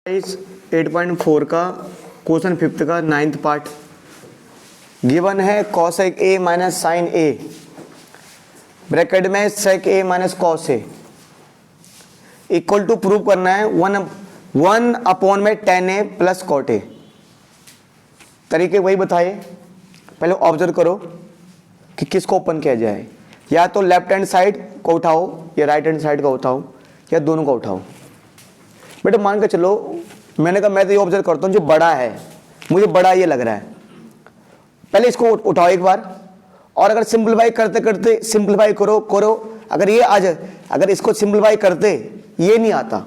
8.4 का question 5th का 9th part given है cosec a minus sine a bracket में sec a minus cos a equal to prove करना है 1 upon में tan a plus cot a। तरीके वही बताए, पहले ऑब्जर्व करो कि किसको ओपन किया जाए, या तो लेफ्ट हैंड साइड को उठाओ या राइट हैंड साइड को उठाओ या दोनों को उठाओ। बेटा मान के चलो, मैंने कहा मैं तो ये ऑब्जर्व करता हूँ जो बड़ा है, मुझे बड़ा ये लग रहा है, पहले इसको उठाओ एक बार, और अगर सिंपलीफाई करते करते सिंपलीफाई करो अगर ये आ जाए, अगर इसको सिंपलीफाई करते ये नहीं आता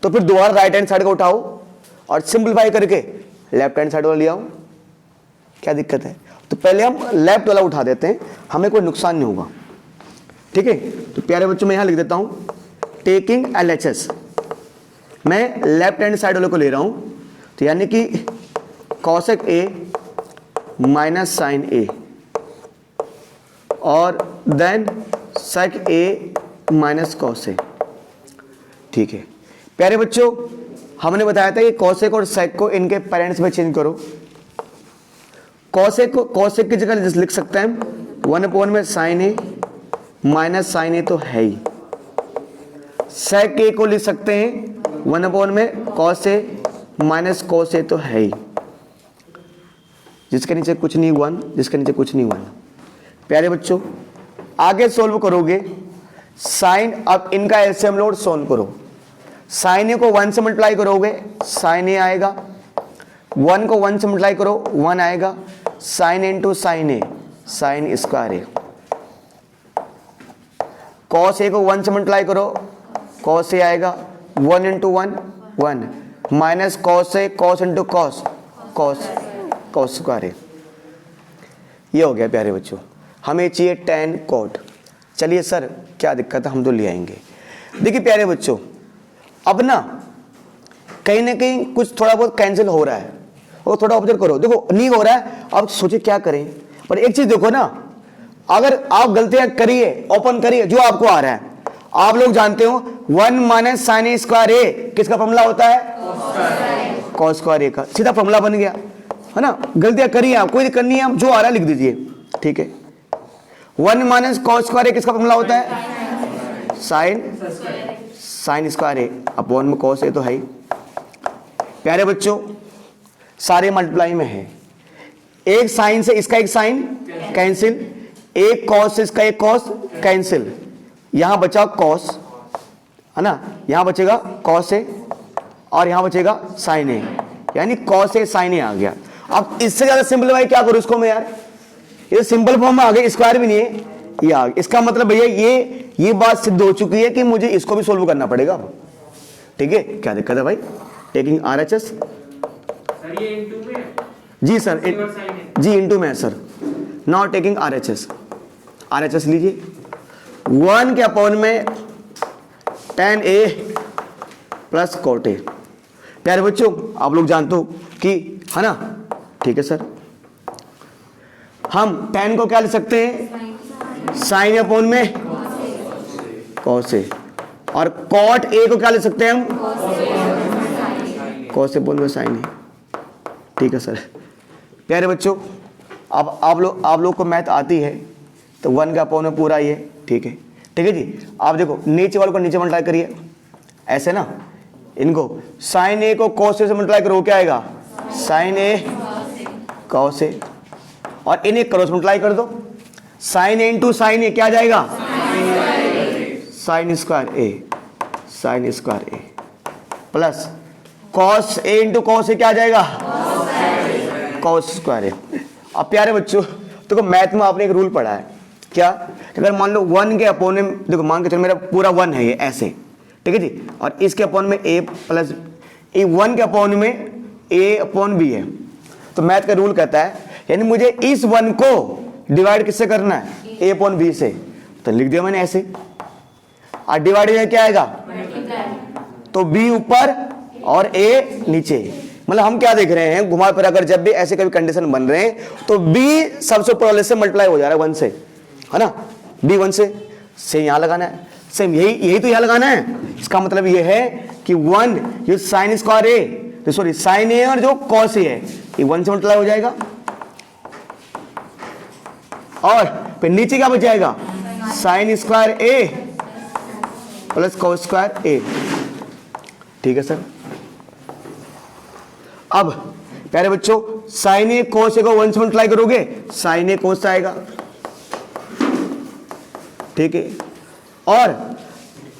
तो फिर दोबारा राइट हैंड साइड को उठाओ और सिंपलीफाई करके लेफ्ट हैंड साइड वाला ले आओ। क्या दिक्कत है? तो पहले हम लेफ्ट वाला उठा देते हैं, हमें कोई नुकसान नहीं होगा। ठीक है, तो प्यारे बच्चों मैं यहां लिख देता हूं टेकिंग LHS, मैं लेफ्ट हैंड साइड वाले को ले रहा हूं, तो यानी कि cosec a minus sine a और then sec a minus cos a। ठीक है प्यारे बच्चों, हमने बताया था कि cosec और sec को इनके पेरेंट्स में चेंज करो। cosec की जगह लिख सकते हैं 1 अपॉन में sine a minus sine a तो है ही, sec a को लिख सकते हैं 1 अपॉन में cos a minus cos a तो है ही, जिसके नीचे कुछ नहीं 1, जिसके नीचे कुछ नहीं 1। प्यारे बच्चों आगे सोल्व करोगे साइन, अब इनका एलसीएम लोड सोल्व करो। साइन ए को 1 से मल्टीप्लाई करोगे साइन ए आएगा, 1 को 1 से मल्टीप्लाई करो 1 आएगा, sine into sine A sine square A. Cos A को 1 से मल्टीप्लाई करो कॉस ए आएगा, 1 into 1 1 minus cos A cos into cos cos square A. ये हो गया प्यारे बच्चों, हमें चाहिए tan cot। चलिए सर क्या दिक्कत है, हम तो ले आएंगे। देखिए प्यारे बच्चों, अब ना कहीं कुछ थोड़ा बहुत कैंसिल हो रहा है, और थोड़ा ऑब्जर्व करो, देखो नहीं हो रहा है, अब सोचिए क्या करें। पर एक चीज देखो ना, अगर आप गलतियां करिए ओपन करिए जो आपको आ रहा है, आप लोग जानते हो 1 माइनस साइन ए स्क्वायर ए किसका फॉर्मूला होता है? कॉस स्क्वायर ए का। सीधा फॉर्मूला बन गया है ना। गलतियां करिए आप, कोई दिक्कत नहीं है, जो आ रहा है लिख दीजिए। ठीक है, 1 माइनस कॉस स्क्वायर ए किसका फॉर्मूला होता है? साइन स्क्वायर ए अपॉन में कॉस ए तो है ही। प्यारे बच्चों सारे मल्टीप्लाई में है, एक साइन से इसका एक साइन कैंसिल, एक कॉस से इसका एक कॉस कैंसिल, यहां बचा कॉस है ना, यहां बचेगा कॉस ए और यहां बचेगा साइन ए, यानी कॉस ए साइन ए आ गया। अब इससे ज्यादा सिंपलीफाई क्या करूं इसको मैं यार, ये सिंपल फॉर्म में आ गया, स्क्वायर भी नहीं है, ये आ गया। इसका मतलब भैया ये बात सिद्ध हो चुकी है कि मुझे इसको भी सोल्व करना पड़ेगा। ठीक है, क्या दिक्कत है भाई? टेकिंग RHS सर ये इनटू में है? जी सर, जी इंटू में है सर, नॉट टेकिंग RHS लीजिए 1 के अपॉन में tan a plus cot a। प्यारे बच्चों आप लोग जानते हो कि है ना, ठीक है सर, हम tan को क्या लिख सकते हैं? साइन अपॉन में cos a, और cot a को क्या लिख सकते हैं हम? cos अपॉन में साइन a। ठीक है सर। प्यारे बच्चों अब आप लोग को मैथ आती है तो 1 का अपॉन में पूरा ये, ठीक है जी। आप देखो नीचे वाले को नीचे मल्टीप्लाई करिए ऐसे ना, इनको साइन ए को cos a से मल्टीप्लाई करो क्या आएगा? साइन ए cos a, और इन्हें क्रॉस मल्टीप्लाई कर दो, साइन ए इंटू साइन ए क्या आ जाएगा? Sign square A plus cos A into cos A क्या आ जाएगा? Cos square A. अब प्यारे बच्चों देखो मैथ में आपने एक रूल पढ़ा है क्या, अगर मान लो 1 के अपॉन में, देखो मान के चलो मेरा पूरा 1 है ये ऐसे, ठीक है जी, और इसके अपॉन में a प्लस ए, 1 के अपॉन में a अपॉन b है, तो मैथ का रूल कहता है यानी मुझे इस 1 को डिवाइड किससे करना है? a अपॉन b से, तो लिख दिया मैंने ऐसे, और डिवाइड क्या आएगा? तो b ऊपर और a नीचे। मतलब हम क्या देख रहे हैं, घुमा फिरा कर जब भी ऐसे कभी कंडीशन बन रहे हैं तो b सबसे ऊपर वाले से मल्टीप्लाई हो जा रहा है 1 से, है ना, b 1 से यहां लगाना है, सेम यही तो यहां लगाना है। इसका मतलब ये है कि 1 ये साइन स्क्वायर ए, सॉरी साइन ए और जो कॉस ए है ये 1 से मल्टीप्लाई हो जाएगा, और फिर नीचे क्या बच जाएगा, साइन स्क्वायर ए प्लस कॉस स्क्वायर ए। ठीक है सर। अब प्यारे बच्चों साइन ए कोस ए को 1 से मल्टीप्लाई करोगे, साइन ए कोस आएगा, ठीक है, और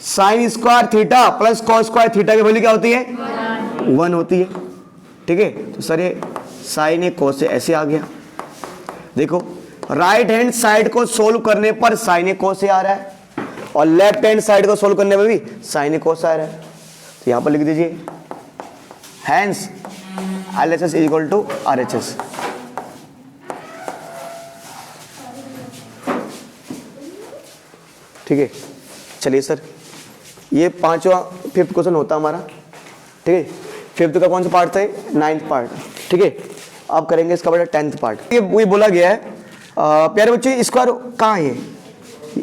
sine square theta plus cos square theta की वैल्यू क्या होती है, 1 होती है। ठीक है, तो सर ये साइन ए कोस ए ऐसे आ गया। देखो राइट हैंड साइड को सोल्व करने पर साइन ए कोस ए आ रहा है, और लेफ्ट हैंड साइड को सोल्व करने पर भी साइन ए कोस आ रहा है। तो यहां पर लिख दीजिए hence LHS is equal to RHS। ठीक है, चलिए सर ये 5वां 5th क्वेश्चन होता हमारा। ठीक है, 5th का कौन सा पार्ट था, 9th पार्ट। ठीक है, अब करेंगे इसका बड़ा 10th पार्ट। ये वही बोला गया है प्यारे बच्चे, स्क्वायर कहाँ है,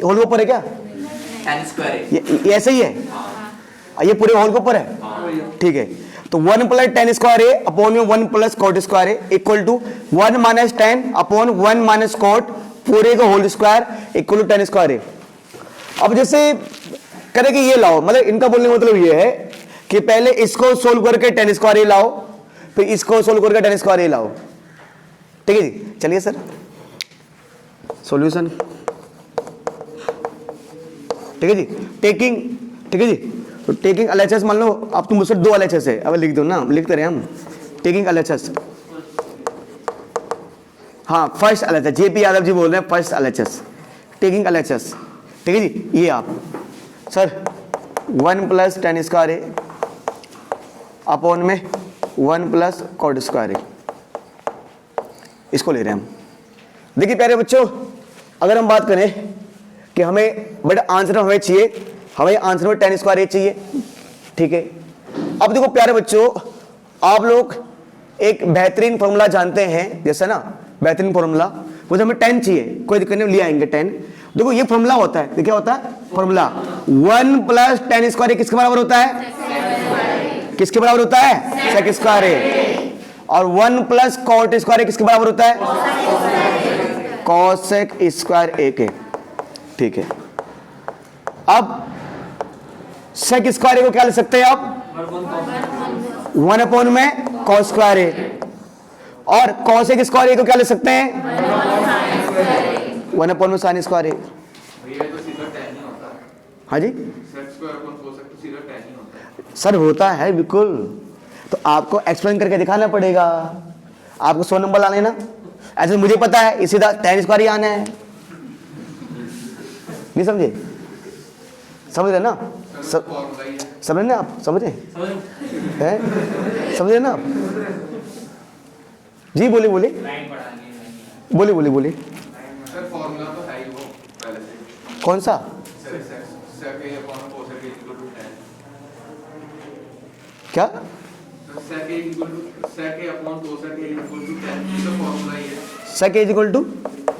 होल के ऊपर है क्या, tan स्क्वायर ये ऐसे ही है, ये पूरे होल के ऊपर है। ठीक है, तो 1 plus tan square A upon में 1 plus cot square A equal to 1 minus 10 upon 1 minus cot पूरे का whole square equal to 10 square A. अब जैसे करें कि ये लाओ, मतलब इनका बोलने का मतलब ये है कि पहले इसको सोल्व करके 10 स्क्वायर ए लाओ, फिर इसको सोल्व करके 10 स्क्वायर ए लाओ। ठीक है जी, चलिए सर सॉल्यूशन। ठीक है जी, टेकिंग, ठीक है जी, तो टेकिंग LHS मान लो अब तुम मुझसे 2 LHS है, अब लिख दो ना, लिखते रहे हम टेकिंग LHS। हाँ first LHS, JP Yadav ji बोल रहे हैं फर्स्ट LHS, टेकिंग LHS। ठीक है जी, ये आप sir 1 plus tan square A upon में 1 प्लस कॉट स्क्वायर ए, इसको ले रहे हैं हम। देखिए प्यारे बच्चों, अगर हम बात करें कि हमें बड़ा आंसर हमें चाहिए, हमें आंसर में 10 स्क्वायर ए चाहिए। ठीक है, अब देखो प्यारे बच्चों, आप लोग एक बेहतरीन फॉर्मूला जानते हैं, जैसे ना बेहतरीन फॉर्मूला, वो हमें 10 चाहिए, कोई दिक्कत नहीं, ले आएंगे 10। देखो ये फॉर्मूला होता है, क्या होता है फॉर्मूला, 1 प्लस टेन स्क्वायर ए किसके बराबर होता है, किसके बराबर होता है, सेक स्क्वायर ए, और 1 प्लस कॉट स्क्वायर ए किसके बराबर होता है, कॉसेक स्क्वायर ए के। ठीक है, अब सेक स्क्वायर ए को क्या ले सकते हैं आप, 1 अपॉन में कॉस स्क्वायर ए, और कॉसेक स्क्वायर ए को क्या ले सकते हैं, 1 अपॉन में साइन स्क्वायर ए। हाँ जी सर होता है बिल्कुल, तो आपको एक्सप्लेन करके दिखाना पड़ेगा, आपको 100 नंबर लाने ना, ऐसे मुझे पता है इसी तरह 10 स्क्वायर ही आना है, नहीं समझे, समझ रहे ना, समझ ना आप, समझे हैं, समझे ना आप जी, बोले बोले बोले बोले बोले सर फॉर्मूला तो है ही वो पहले से, कौन सा, sec a upon cosec a equal to 10, क्या, sec a equal to sec a upon cosec a equal to 10, ये तो फॉर्मूला ही है, sec A equal to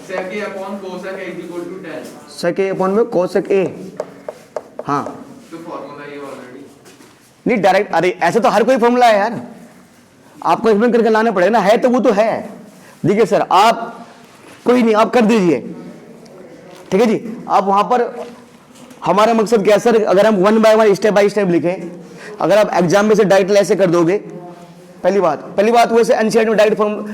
sec a upon cosec a equal to 10, sec A upon में cosec A. हाँ तो formula ये already, नहीं डायरेक्ट, अरे ऐसे तो हर कोई फॉर्मूला है यार, आपको एक्सप्लेन करके लाना पड़ेगा ना, है तो वो तो है। देखिए सर आप कोई नहीं, आप कर दीजिए, ठीक है जी। आप वहां पर हमारा मकसद क्या है सर, अगर हम 1 बाय 1 स्टेप बाय स्टेप लिखें, अगर आप एग्जाम में से डायरेक्ट ऐसे कर दोगे, पहली बात वैसे एनसीईआरटी में डायरेक्ट फॉर्म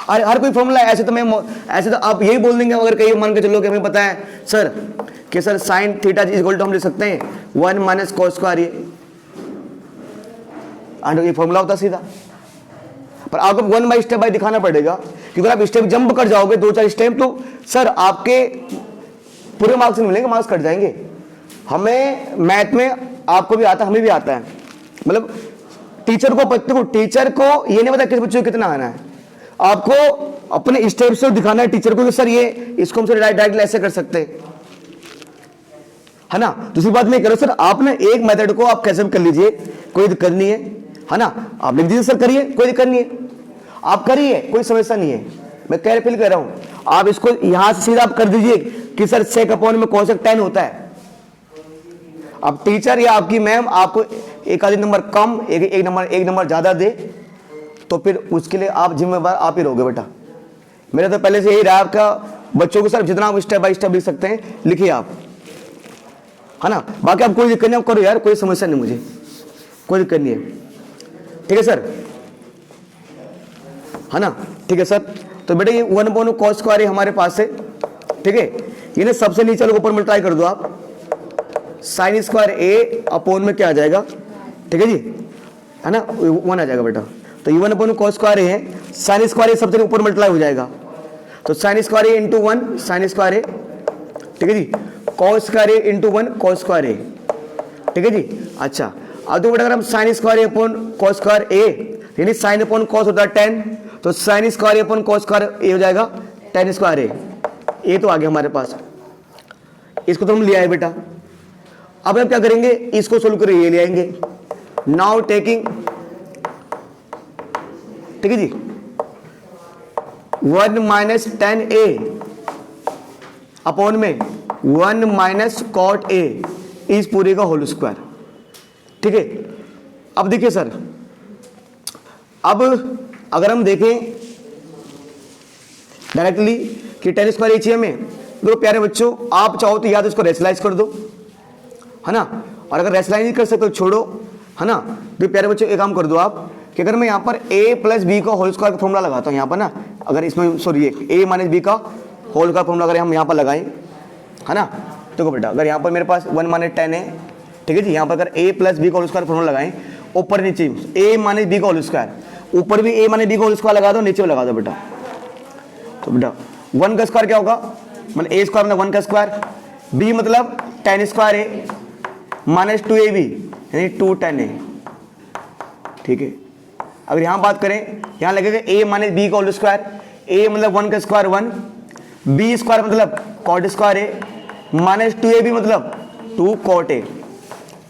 हर कोई फॉर्मूला ऐसे तो मैं ऐसे तो आप यही बोल देंगे, अगर कहीं मान के चलो कि हमें पता है सर कि sir sine theta is equal to हम लिख सकते हैं 1 माइनस कॉस स्क्वायर ये फॉर्मूला होता सीधा, पर आपको 1 बाय स्टेप बाय दिखाना पड़ेगा, क्योंकि अगर आप स्टेप जंप कर जाओगे 2-4 स्टेप तो सर आपके पूरे मार्क्स नहीं मिलेंगे, मार्क्स कट जाएंगे। हमें मैथ में आपको भी आता है, हमें भी आता है, मतलब टीचर को ये नहीं पता किस बच्चे को कितना आना है, आपको अपने स्टेप से दिखाना है टीचर को कि सर ये इसको हम सर डायरेक्ट ऐसे कर सकते हैं, है ना। दूसरी बात मैं कह रहा हूं सर, आप ना एक मेथड को आप कैसे भी कर लीजिए, कोई दिक्कत नहीं है ना, आप लिख दीजिए सर करिए, कोई दिक्कत नहीं है, आप करिए, कोई समस्या नहीं है। मैं फील कर रहा हूं, आप इसको यहां से सीधा आप कर दीजिए कि सर सेक अपॉन में कोसेक 10 होता है। अब टीचर या आपकी मैम आपको एक आधी नंबर कम एक नंबर ज़्यादा दे तो फिर उसके लिए आप जिम्मेवार आप ही रहोगे बेटा। मेरा तो पहले से यही रहा आपका, बच्चों को सर जितना आप स्टेप बाय स्टेप लिख सकते हैं लिखिए आप, है ना। बाकी आप कोई दिक्कत नहीं, आप करो यार, कोई समस्या नहीं, मुझे कोई दिक्कत नहीं है, ठीक है सर, है ना, ठीक है सर। तो बेटा ये 1 cos स्क्वायर हमारे पास है, ठीक है। ये ना सबसे नीचे वाले ऊपर में ट्राई कर दो आप, साइन स्क्वायर ए अपॉन में क्या आ जाएगा, ठीक है जी, है ना, 1 आ जाएगा बेटा। तो ये 1 cos स्क्वायर है, साइन स्क्वायर सबसे ऊपर मल्टीप्लाई हो जाएगा, तो साइन स्क्वायर ए इंटू 1 साइन स्क्वायर ए, ठीक है जी, कॉस स्क्वायर ए इंटू 1 cos स्क्वायर ए, ठीक है जी। अच्छा अब तो बेटा अगर हम sign square A upon cos square ए, यानी साइन अपॉन कॉस होता है 10, तो sign square A upon cos square ए हो जाएगा 10 स्क्वायर ए, ये तो आ गया हमारे पास, इसको तो हम ले आए बेटा। अब हम क्या करेंगे, इसको सोल्व करेंगे, ये ले आएंगे, नाउ टेकिंग, ठीक है जी, 1 माइनस 10a अपॉन में 1 माइनस कॉट ए इस पूरे का होल स्क्वायर, ठीक है। अब देखिए सर, अब अगर हम देखें डायरेक्टली कि 10 स्क्वायर चाहिए हमें, दो प्यारे बच्चों आप चाहो तो या तो इसको रेशनलाइज कर दो, है ना, और अगर रेशनलाइज नहीं कर सकते तो छोड़ो, है ना। दो प्यारे बच्चों एक काम कर दो आप कि अगर मैं यहाँ पर a प्लस बी का होल स्क्वायर का फॉर्मूला लगाता हूँ यहाँ पर ना, अगर इसमें सॉरी a माइनस बी का होल का फॉर्मूला अगर हम यहाँ पर लगाएं, है ना, देखो बेटा अगर यहाँ पर मेरे पास 1 माइनस 10 है, ठीक है जी, यहाँ पर अगर a प्लस बी का होल स्क्वायर फॉर्मूला लगाएं, ऊपर नीचे a माइनस बी का होल स्क्वायर, ऊपर भी a माइनस बी का होल स्क्वायर लगा दो, नीचे लगा दो बेटा, तो बेटा 1 का स्क्वायर क्या होगा, मतलब a स्क्वायर मतलब 1 का स्क्वायर, b मतलब 10 स्क्वायर ए माइनस 2ab यानी 2 10 ए, ठीक है। अगर यहाँ बात करें, यहाँ लगेगा a माइनस बी का होल स्क्वायर, a मतलब 1 का स्क्वायर 1, b स्क्वायर मतलब cot square A minus 2ab मतलब 2 कॉट ए,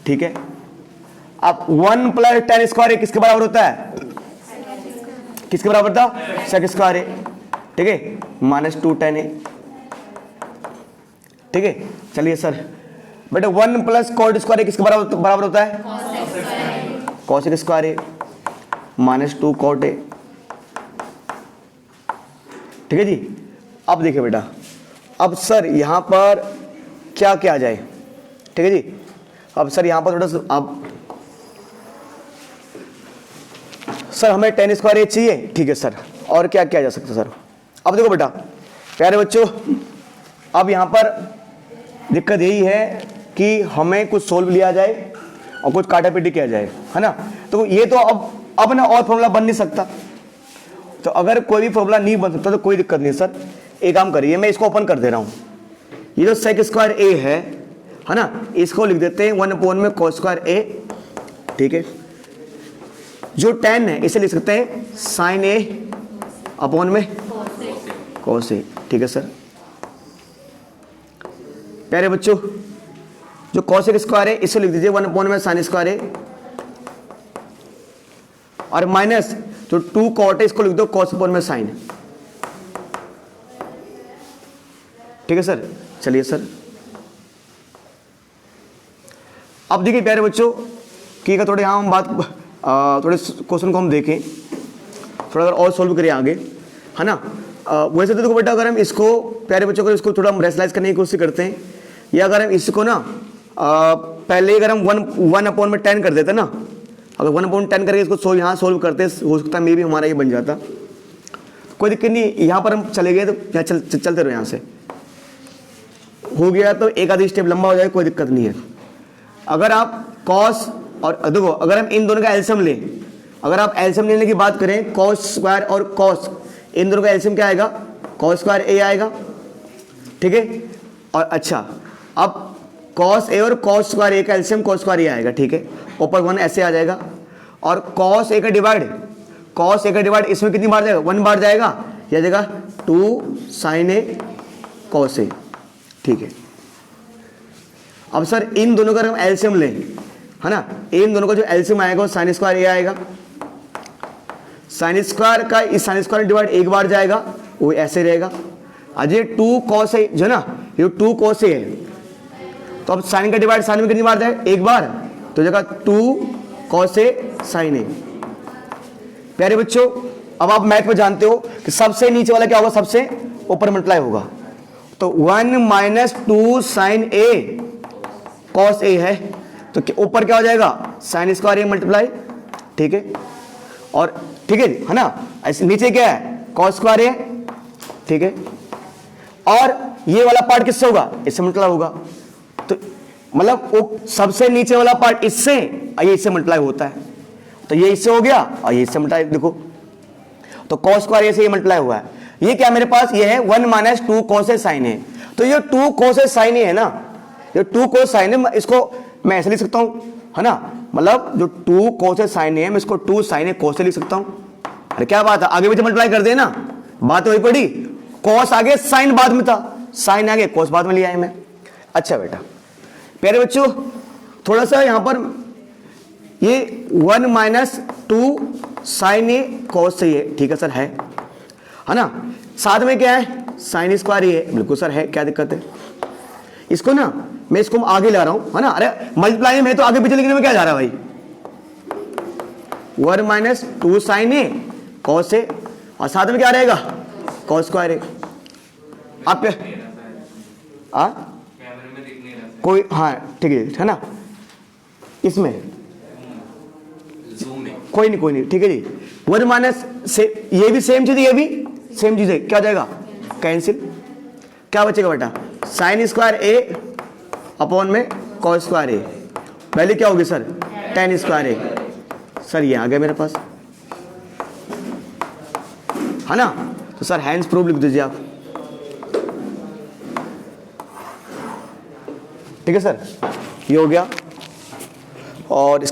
ठीक है। अब 1 प्लस 10 स्क्वायर ए किसके बराबर होता है, किसके बराबर होता, सेक स्क्वायर ए, ठीक है, माइनस 2 10 ए, ठीक है। चलिए सर बेटा 1 प्लस कॉट स्क्वायर ए किसके बराबर होता है, cosec square A minus 2 cot A, ठीक है जी। अब देखिए बेटा, अब सर यहाँ पर क्या क्या आ जाए, ठीक है जी। अब सर यहाँ पर थोड़ा सा अब सर हमें 10 स्क्वायर ए चाहिए, ठीक है सर, और क्या क्या जा सकता है सर। अब देखो बेटा प्यारे बच्चों, अब यहाँ पर दिक्कत यही है कि हमें कुछ सोल्व लिया जाए और कुछ काटा पीटी किया जाए, है ना। तो ये तो अब ना और फॉर्मूला बन नहीं सकता, तो अगर कोई भी फॉर्मूला नहीं बन सकता तो कोई दिक्कत नहीं सर। एक काम करिए, मैं इसको ओपन कर दे रहा हूँ, ये जो सेक स्क्वायर ए है ना, इसको लिख देते हैं 1 अपॉन में कॉस स्क्वायर ए, ठीक है। जो 10 है इसे लिख सकते हैं साइन ए अपॉन में कॉस ए, ठीक है सर। प्यारे बच्चों जो कॉसेक स्क्वायर है इसे लिख दीजिए 1 अपॉन में साइन स्क्वायर ए, और माइनस जो 2 कॉट है इसको लिख दो कॉस अपॉन में साइन, ठीक है सर। चलिए सर अब देखिए प्यारे बच्चों कि अगर थोड़े यहाँ हम बात थोड़े क्वेश्चन को हम देखें, थोड़ा अगर और सॉल्व करें आगे, है ना। वैसे तो देखो बेटा अगर हम इसको प्यारे बच्चों को इसको थोड़ा हम रेशनलाइज करने की कोशिश करते हैं, या अगर हम इसको ना पहले अगर हम 1 अपॉन में 10 कर देते ना, अगर 1 अपॉन 10 करके इसको यहाँ सोल्व करते, हो सकता है मे भी हमारा ये बन जाता, कोई दिक्कत नहीं। यहाँ पर हम चले गए तो यहाँ चलते रहो, यहाँ से हो गया तो एक आधी स्टेप लंबा हो जाए, कोई दिक्कत नहीं है। अगर आप कॉस और देखो अगर हम इन दोनों का एलसीएम लें, अगर आप एलसीएम लेने की बात करें, कॉस स्क्वायर और कॉस इन दोनों का एलसीएम क्या आएगा, कॉस स्क्वायर ए आएगा, ठीक है। और अच्छा अब कॉस ए और कॉस स्क्वायर ए का एलसीएम कॉस स्क्वायर ए आएगा, ठीक है, ऊपर 1 ऐसे आ जाएगा, और कॉस ए का डिवाइड इसमें कितनी बार जाएगा, 1 बार जाएगा, यह जाएगा 2 साइन ए कॉस ए, ठीक है। अब सर इन दोनों का हम एलसीएम लें, है ना, इन दोनों का जो एलसीएम आएगा वो साइन स्क्वायर ए आएगा, साइन स्क्वायर का इस साइन स्क्वायर डिवाइड एक बार जाएगा, वो ऐसे रहेगा। आज ये 2 कॉस ए जो ना, ये 2 कॉस ए है, तो अब साइन का डिवाइड साइन में कितनी बार जाए, एक बार, तो जगह 2 कॉस ए साइन ए। प्यारे बच्चों, अब आप मैथ में जानते हो कि सबसे नीचे वाला क्या होगा, सबसे ऊपर मल्टीप्लाई होगा। तो 1 माइनस 2 साइन ए कॉस ए है, तो ऊपर क्या हो जाएगा, साइन स्क्वायर ए मल्टीप्लाई, ठीक है। और ठीक है ना, ऐसे नीचे क्या है, कॉस स्क्वायर ए, ठीक है। और ये वाला पार्ट किससे होगा, इससे मल्टीप्लाई होगा। तो मतलब वो सबसे नीचे वाला पार्ट इससे, ये इससे मल्टीप्लाई होता है। तो ये इससे हो गया और ये इससे मल्टीप्लाई, देखो तो कॉस स्क्वायर ए से ये मल्टीप्लाई हुआ है। ये क्या मेरे पास, ये है 1 माइनस 2 कॉस ए साइन ए। तो ये 2 कॉस ए साइन ए है ना, ये 2 कॉस साइन ए, इसको मैं ऐसे लिख सकता हूं, है ना, मतलब जो 2 कॉस ए साइन ए, मैं इसको 2 साइन ए कॉस ए लिख सकता हूं। अरे क्या बात है, आगे पीछे मल्टीप्लाई कर देना, बात वही पड़ी। कॉस आगे, साइन बाद में था, साइन आगे, कॉस बाद में लिया है मैं। अच्छा बेटा, प्यारे बच्चों, थोड़ा सा यहां पर ये 1 माइनस 2 साइन ए कॉस ए, ठीक है सर, है ना। साथ में क्या है, साइन स्क्वायर ए है, बिल्कुल सर है, क्या दिक्कत है। इसको ना मैं इसको आगे ला रहा हूं, है ना। अरे मल्टीप्लाई में तो आगे पीछे लिखने में क्या जा रहा है भाई, 1 माइनस 2 साइन ए कॉस ए, और साथ में क्या रहेगा, कॉस स्क्वायर ए। आप कैमरे में दिख नहीं रहा। कोई, हाँ ठीक है ना, इसमें जूम में कोई नहीं, ठीक है जी। 1 माइनस से ये भी सेम चीज, ये भी सेम चीज है, क्या हो जाएगा, कैंसिल। क्या बचेगा बेटा, साइन स्क्वायर ए अपॉन में कॉस स्क्वायर ए, पहले क्या होगी सर, टेन स्क्वायर ए। सर ये आ गया मेरे पास, है ना। तो सर हैंड्स प्रूफ लिख दीजिए आप, ठीक है सर, ये हो गया। और